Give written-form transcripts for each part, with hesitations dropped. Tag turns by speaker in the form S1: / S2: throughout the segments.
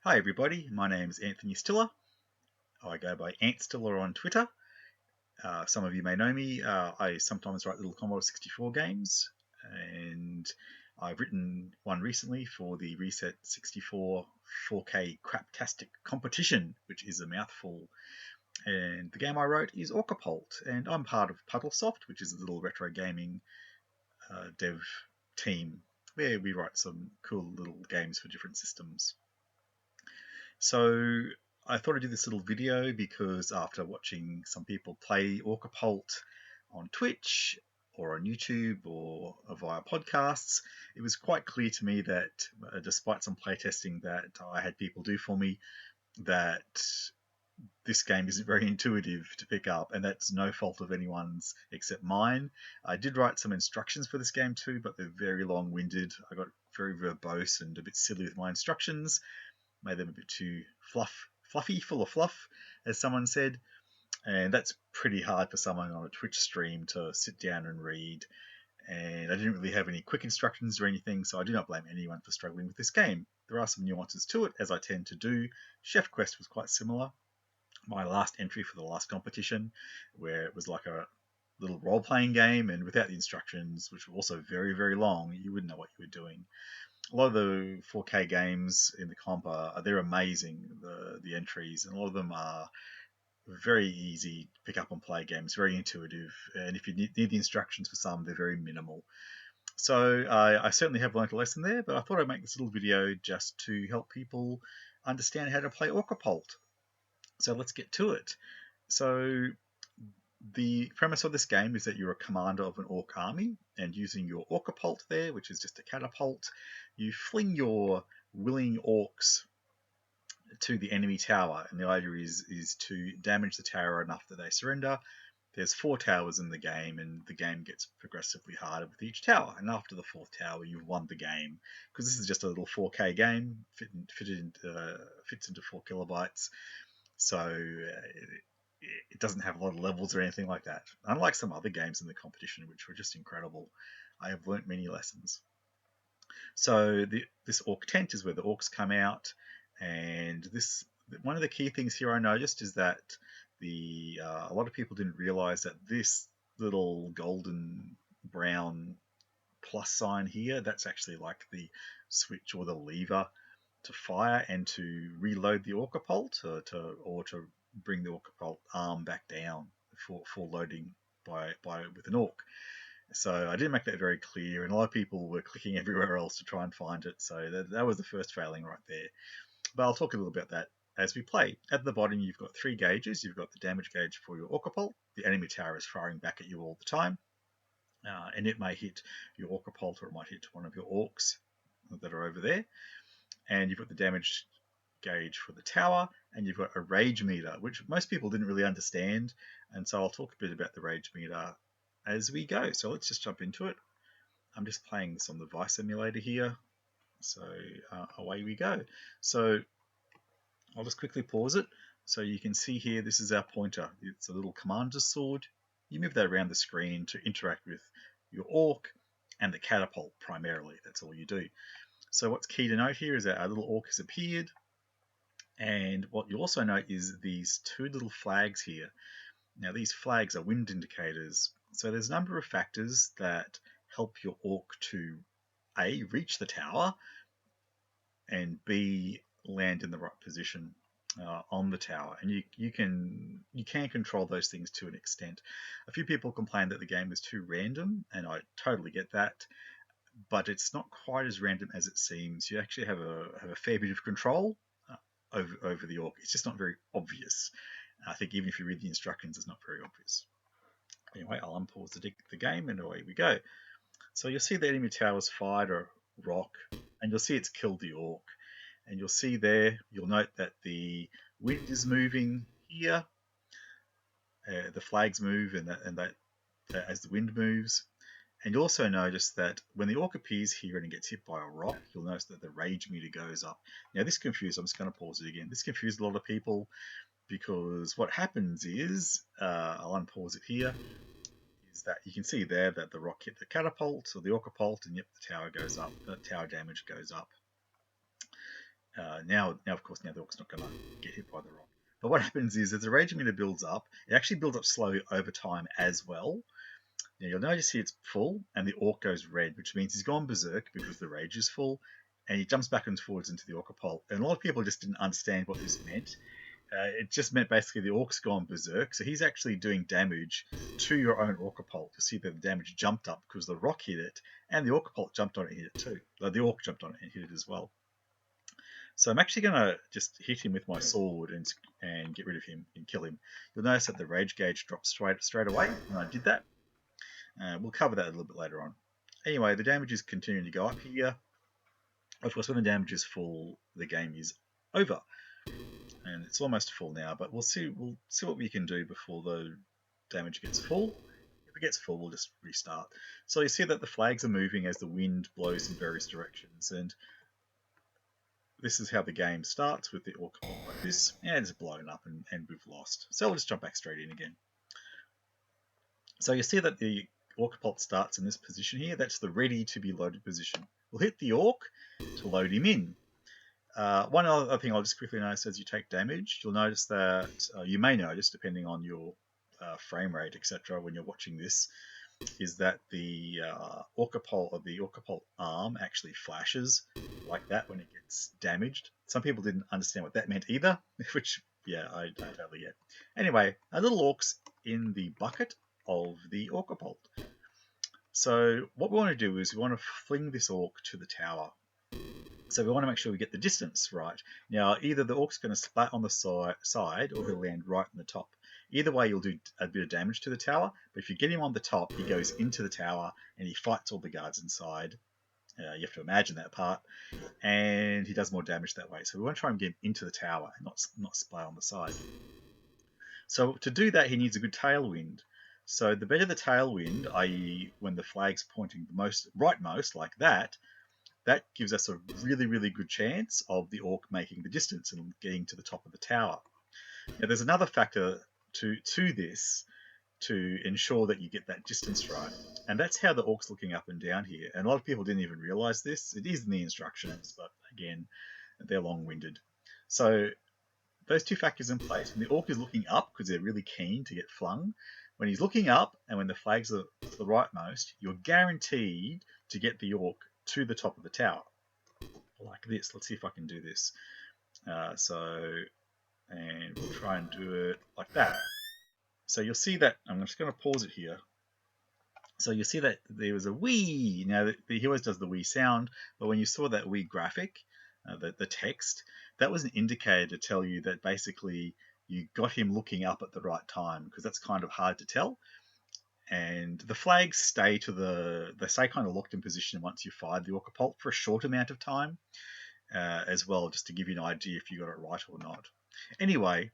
S1: Hi everybody, my name is Anthony Stiller. I go by Ant Stiller on Twitter. Some of you may know me. I sometimes write little Commodore 64 games, and I've written one recently for the Reset 64 4K Craptastic Competition, which is a mouthful. And the game I wrote is Orcapult, and I'm part of Puddlesoft, which is a little retro gaming dev team where we write some cool little games for different systems. So I thought I'd do this little video because after watching some people play Orcapult on Twitch or on YouTube or via podcasts, it was quite clear to me that despite some playtesting that I had people do for me, that this game isn't very intuitive to pick up, and that's no fault of anyone's except mine. I did write some instructions for this game too, but they're very long-winded. I got very verbose and a bit silly with my instructions. Made them a bit too fluffy, full of fluff, as someone said, and that's pretty hard for someone on a Twitch stream to sit down and read. And I didn't really have any quick instructions or anything, so I do not blame anyone for struggling with this game. There are some nuances to it, as I tend to do. Chef Quest was quite similar. My last entry for the last competition, where it was like a little role-playing game, and without the instructions, which were also very, very long, you wouldn't know what you were doing. A lot of the 4K games in the comp they're amazing, the entries, and a lot of them are very easy to pick up and play games, very intuitive, and if you need the instructions for some, they're very minimal. So I certainly have learned a lesson there, but I thought I'd make this little video just to help people understand how to play Orcapult. So let's get to it. So the premise of this game is that you're a commander of an orc army, and using your Orcapult there, which is just a catapult, you fling your willing orcs to the enemy tower, and the idea is to damage the tower enough that they surrender. There's 4 towers in the game, and the game gets progressively harder with each tower. And after the 4th tower, you've won the game, because this is just a little 4K game, fits into 4 kilobytes. So it doesn't have a lot of levels or anything like that. Unlike some other games in the competition, which were just incredible, I have learnt many lessons. So this orc tent is where the orcs come out, and one of the key things here I noticed is that a lot of people didn't realize that this little golden brown plus sign here, that's actually like the switch or the lever to fire and to reload the Orcapult, or to bring the Orcapult arm back down for loading with an orc. So I didn't make that very clear, and a lot of people were clicking everywhere else to try and find it. So that was the first failing right there. But I'll talk a little about that as we play. At the bottom, you've got 3 gauges. You've got the damage gauge for your Orcapult. The enemy tower is firing back at you all the time, and it may hit your Orcapult, or it might hit one of your orcs that are over there. And you've got the damage gauge for the tower, and you've got a rage meter, which most people didn't really understand, and so I'll talk a bit about the rage meter as we go. So let's just jump into it. I'm just playing this on the Vice emulator here, so away we go. So I'll just quickly pause it. So you can see here, this is our pointer. It's a little commander's sword. You move that around the screen to interact with your orc and the catapult primarily. That's all you do. So what's key to note here is that our little orc has appeared, and what you also note is these 2 little flags here. Now these flags are wind indicators, so there's a number of factors that help your orc to A, reach the tower, and B, land in the right position on the tower, and you can control those things to an extent. A few people complained that the game was too random, and I totally get that, but it's not quite as random as it seems. You actually have a fair bit of control over the orc. It's just not very obvious. I think even if you read the instructions, it's not very obvious. Anyway, I'll unpause the game, and away we go. So you'll see the enemy tower's fired a rock, and you'll see it's killed the orc. And you'll see there, you'll note that the wind is moving here. The flags move, and that as the wind moves. And you'll also notice that when the orc appears here and it gets hit by a rock, you'll notice that the rage meter goes up. Now this confused, I'm just going to pause it again. This confused a lot of people, because what happens is, I'll unpause it here, is that you can see there that the rock hit the catapult or the Orcapult, and yep, the tower goes up, the tower damage goes up. Now, of course, the orc's not going to get hit by the rock. But what happens is, as the rage meter builds up, it actually builds up slowly over time as well. Now, you'll notice here it's full, and the orc goes red, which means he's gone berserk because the rage is full, and he jumps back and forwards into the Orcapult. And a lot of people just didn't understand what this meant. It just meant basically the orc's gone berserk, so he's actually doing damage to your own Orcapult. You'll see that the damage jumped up because the rock hit it, and the Orcapult jumped on it and hit it too. The orc jumped on it and hit it as well. So I'm actually going to just hit him with my sword and get rid of him and kill him. You'll notice that the rage gauge drops straight away when I did that. We'll cover that a little bit later on. Anyway, the damage is continuing to go up here. Of course, when the damage is full, the game is over. And it's almost full now, but we'll see what we can do before the damage gets full. If it gets full, we'll just restart. So you see that the flags are moving as the wind blows in various directions, and this is how the game starts with the Orcapult like this, and it's blown up and we've lost. So we'll just jump back straight in again. So you see that the Orcapult starts in this position here. That's the ready to be loaded position. We'll hit the orc to load him in. One other thing I'll just quickly notice as you take damage, you'll notice that, you may notice, depending on your frame rate, etc., when you're watching this, is that the Orcapult arm actually flashes like that when it gets damaged. Some people didn't understand what that meant either, which, yeah, I totally get. Anyway, a little orc's in the bucket of the Orcapult. So what we want to do is we want to fling this orc to the tower. So we want to make sure we get the distance right. Now, either the orc's going to splat on the side or he'll land right on the top. Either way, you'll do a bit of damage to the tower, but if you get him on the top, he goes into the tower and he fights all the guards inside. You have to imagine that part, and he does more damage that way. So we want to try and get him into the tower and not splat on the side. So to do that, he needs a good tailwind. So the better the tailwind, i.e. when the flag's pointing the rightmost, like that, that gives us a really, really good chance of the orc making the distance and getting to the top of the tower. Now, there's another factor to this to ensure that you get that distance right, and that's how the orc's looking up and down here. And a lot of people didn't even realize this. It is in the instructions, but again, they're long-winded. So those two factors in place. When the orc is looking up, because they're really keen to get flung, when he's looking up and when the flags are the rightmost, you're guaranteed to get the orc to the top of the tower, like this. Let's see if I can do this. And we'll try and do it like that. So you'll see that, I'm just going to pause it here. So you'll see that there was a wee. Now, he always does the wee sound, but when you saw that wee graphic, the text, that was an indicator to tell you that basically you got him looking up at the right time, because that's kind of hard to tell. And the flags stay kind of locked in position once you fired the Orcapult for a short amount of time as well, just to give you an idea if you got it right or not. Anyway,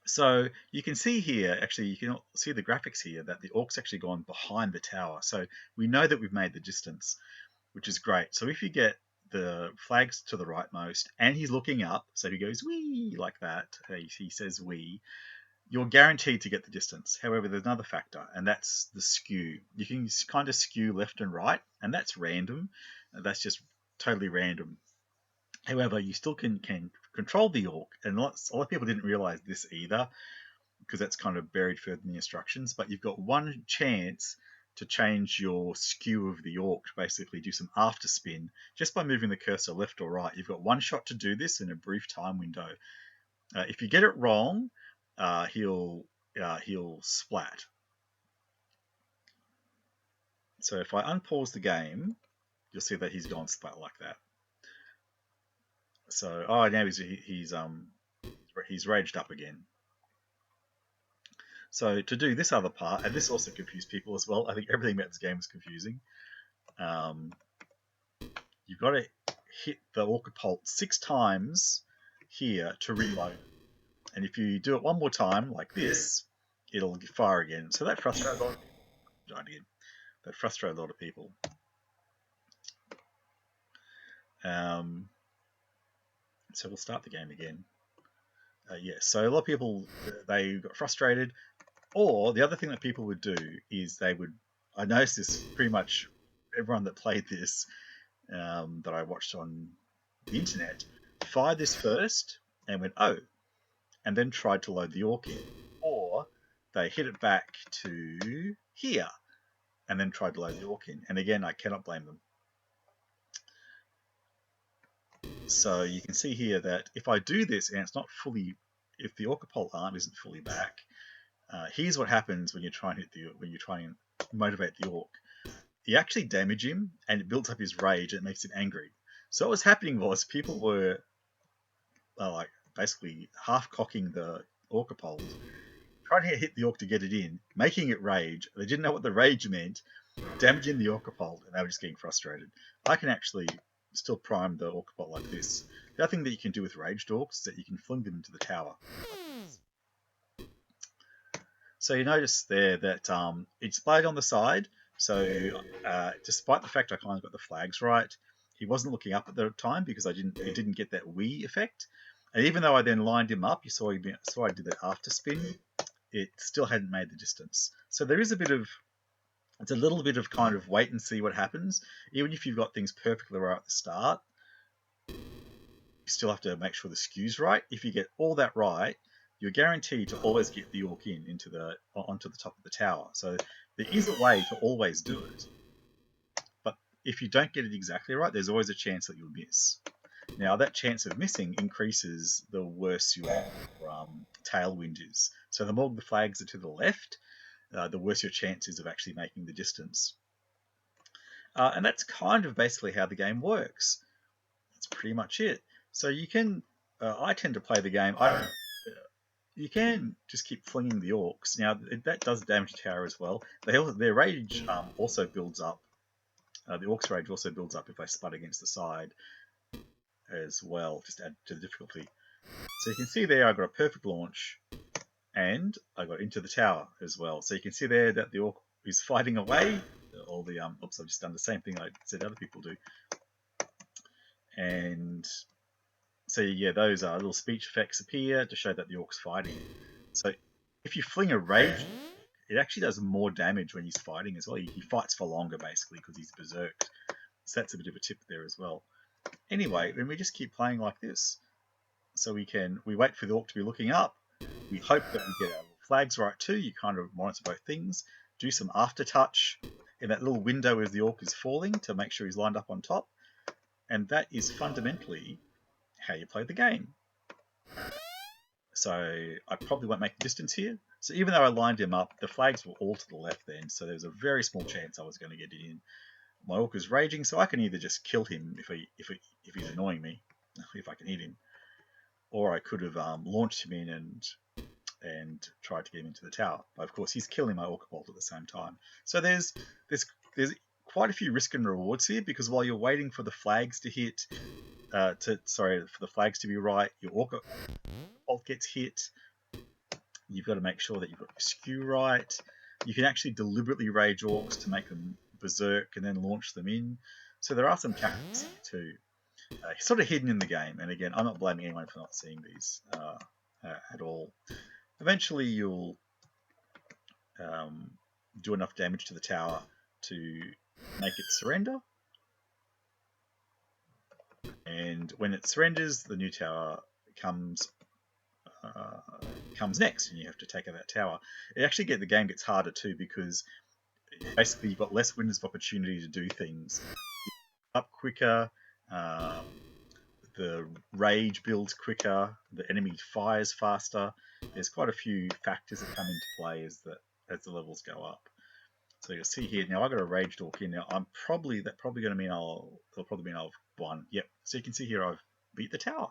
S1: so you can see here, actually, you can see the graphics here, that the orc's actually gone behind the tower. So we know that we've made the distance, which is great. So if you get the flags to the rightmost and he's looking up, so he goes wee like that, he says wee, you're guaranteed to get the distance. However, there's another factor, and that's the skew. You can kind of skew left and right, and that's random. That's just totally random. However, you still can control the orc, and a lot of people didn't realize this either, because that's kind of buried further in the instructions, but you've got one chance to change your skew of the orc, to basically do some after spin, just by moving the cursor left or right. You've got one shot to do this in a brief time window. If you get it wrong, he'll splat. So if I unpause the game, you'll see that he's gone splat like that. So now he's raged up again. So to do this other part, and this also confused people as well. I think everything about this game is confusing. You've got to hit the Orcapult 6 times here to reload. And if you do it one more time, like this, it'll fire again. So that frustrated a lot of people. That frustrated a lot of people. So we'll start the game again. Yes, so a lot of people, they got frustrated. Or the other thing that people would do is I noticed this pretty much everyone that played this, that I watched on the internet, fired this first and went, oh, and then tried to load the Orc in. Or they hit it back to here and then tried to load the Orc in. And again, I cannot blame them. So you can see here that if I do this and it's not fully, if the Orcapult arm isn't fully back, here's what happens when you try and motivate the Orc. You actually damage him, and it builds up his rage, and it makes him angry. So what was happening was people were like basically half cocking the Orcapult, trying to hit the Orc to get it in, making it rage. They didn't know what the rage meant, damaging the Orcapult, and they were just getting frustrated. I can actually still prime the Orcapult like this. The other thing that you can do with raged Orcs is that you can fling them into the tower. So you notice there that it's displayed on the side. So despite the fact I kind of got the flags right, he wasn't looking up at the time because it didn't get that wee effect. And even though I then lined him up, you saw I did that after spin, it still hadn't made the distance. So there is it's a little bit of kind of wait and see what happens. Even if you've got things perfectly right at the start, you still have to make sure the skew's right. If you get all that right, you're guaranteed to always get the Orc onto the top of the tower. So there is a way to always do it. But if you don't get it exactly right, there's always a chance that you'll miss. Now, that chance of missing increases the worse your tailwind is. So the more the flags are to the left, the worse your chances of actually making the distance. And that's kind of basically how the game works. That's pretty much it. So you can, I tend to play the game, you can just keep flinging the Orcs. Now, that does damage the tower as well. Their rage also builds up. The Orcs' rage also builds up if they spud against the side as well, just add to the difficulty. So you can see there I got a perfect launch, and I got into the tower as well. So you can see there that the Orc is fighting away. All the oops, I've just done the same thing I said other people do. And so yeah, those are little speech effects appear to show that the Orc's fighting. So if you fling a rage, it actually does more damage when he's fighting as well. He fights for longer basically because he's berserked. So that's a bit of a tip there as well. Anyway, then we just keep playing like this. So we wait for the Orc to be looking up. We hope that we get our flags right too. You kind of monitor both things. Do some aftertouch in that little window as the Orc is falling to make sure he's lined up on top. And that is fundamentally how you play the game. So I probably won't make the distance here. So even though I lined him up, the flags were all to the left then. So there was a very small chance I was going to get it in. My Orc is raging, so I can either just kill him if he's annoying me, if I can hit him, or I could have launched him in and tried to get him into the tower. But of course, he's killing my Orcapult at the same time. So there's quite a few risk and rewards here, because while you're waiting for the flags to hit, for the flags to be right, your Orcapult gets hit. You've got to make sure that you've got your skew right. You can actually deliberately rage Orcs to make them berserk and then launch them in. So there are some tactics here too. Sort of hidden in the game, and again, I'm not blaming anyone for not seeing these at all. Eventually you'll do enough damage to the tower to make it surrender, and when it surrenders, the new tower comes next, and you have to take out that tower. The game gets harder too, because basically you've got less windows of opportunity to do things. Up quicker, the rage builds quicker, the enemy fires faster. There's quite a few factors that come into play as the levels go up. So you'll see here now I've got a raged Orc in. Now that'll probably mean I've won. Yep. So you can see here I've beat the tower,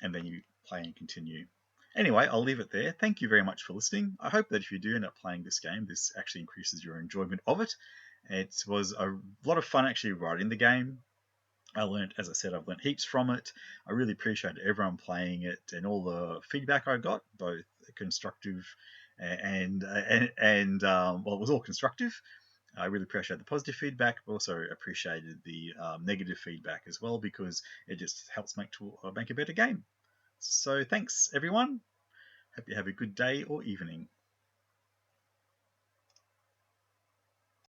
S1: and then you play and continue. Anyway, I'll leave it there. Thank you very much for listening. I hope that if you do end up playing this game, this actually increases your enjoyment of it. It was a lot of fun actually writing the game. I've learned heaps from it. I really appreciate everyone playing it and all the feedback I got, both constructive and it was all constructive. I really appreciate the positive feedback, but also appreciated the negative feedback as well, because it just helps make a better game. So thanks everyone. Hope you have a good day or evening.